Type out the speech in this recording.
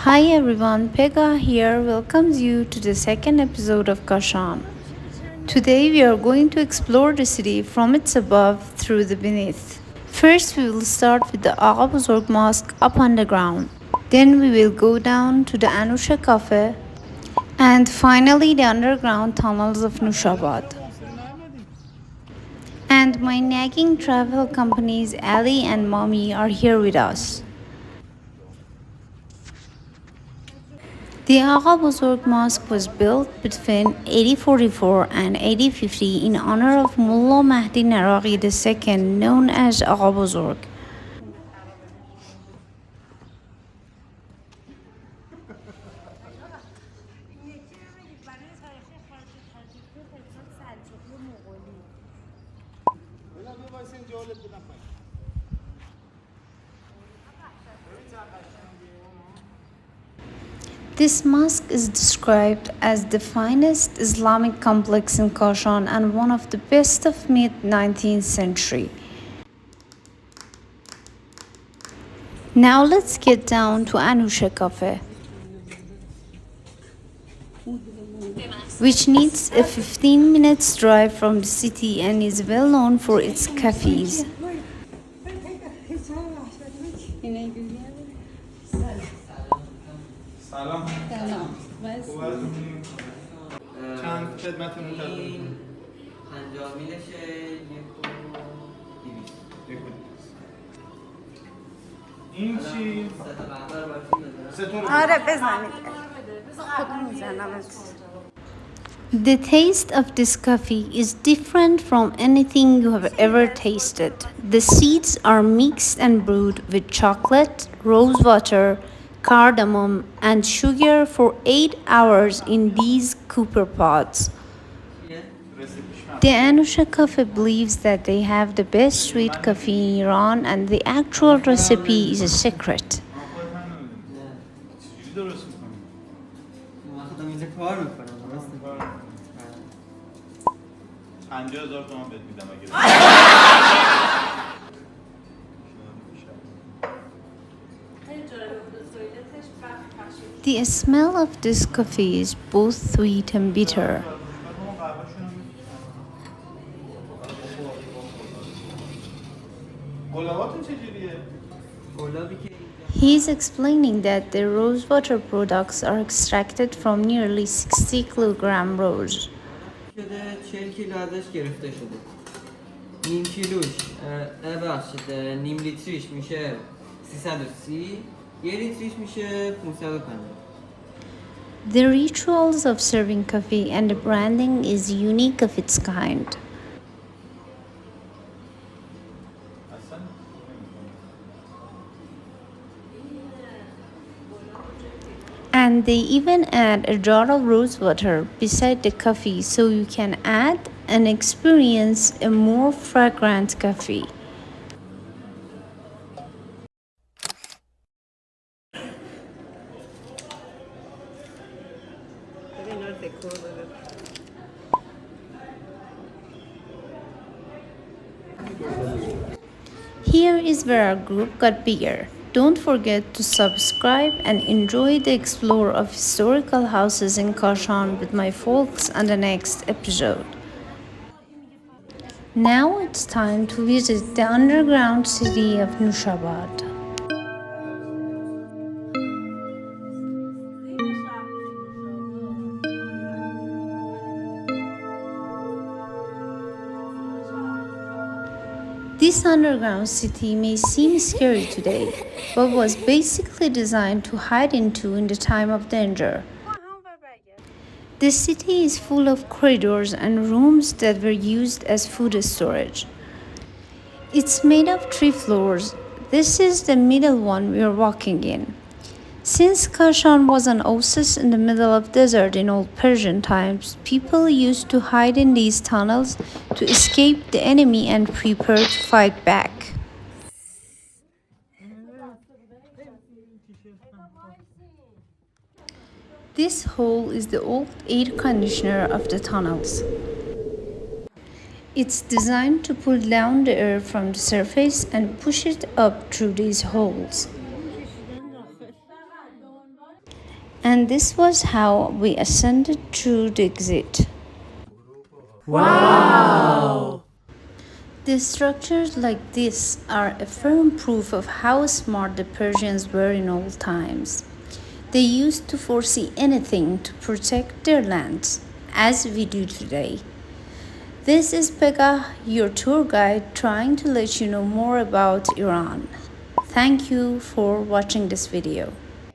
Hi everyone, Pegah here welcomes you to the second episode of Kashan. Today we are going to explore the city from its above through the beneath. First we will start with the Agha Mosque up underground. Then we will go down to the Anusha Cafe and finally the underground tunnels of Nushabad. And my nagging travel companies Ali and Mommy are here with us. The Agha Mosque was built between 1844 and 1850 in honor of Mullah Mahdi Naraghi II, known as Agha Bozorg. This mosque is described as the finest Islamic complex in Kashan and one of the best of mid-19th century. Now let's get down to Anusha Cafe, which needs a 15 minutes drive from the city and is well known for its cafes. سلام خوب هستونی؟ چند خدمتتون این 50 میلشه یک و 200 این چی؟ سه تا آره بزنید. خودم میزنم. The taste of this coffee is different from anything you have ever tasted. The seeds are mixed and brewed with chocolate, rose water, cardamom, and sugar for 8 hours in these cooper pots. The Anusha Cafe believes that they have the best sweet coffee in Iran and the actual recipe is a secret. چجوری درست میکنی؟ من خودم اینجا کار میکنم درست 50,000 تومان بهت میدم اگه The smell of this coffee is both sweet and bitter. گلاباتون چجوریه؟ گلابی که He is explaining that the rosewater products are extracted from nearly 60 kilogram rose. شده 40 کیلو ازش گرفته شده نیم کیلوش ببخشید نیم لیتریش میشه 330 یه لیتریش میشه 550 The rituals of serving coffee and the branding is unique of its kind. And they even add a jar of rose water beside the coffee so you can add and experience a more fragrant coffee. Here is where our group got bigger. Don't forget to subscribe and enjoy the explore of historical houses in Kashan with my folks on the next episode. Now it's time to visit the underground city of Nushabad. This underground city may seem scary today, but was basically designed to hide into in the time of danger. The city is full of corridors and rooms that were used as food storage. It's made of 3 floors. This is the middle one we are walking in. Since Kashan was an oasis in the middle of desert in old Persian times, people used to hide in these tunnels to escape the enemy and prepare to fight back. This hole is the old air conditioner of the tunnels. It's designed to pull down the air from the surface and push it up through these holes. And this was how we ascended through the exit. The structures like this are a firm proof of how smart the Persians were in old times. They used to foresee anything to protect their lands, as we do today. This is Pegah, your tour guide, trying to let you know more about Iran. Thank you for watching this video.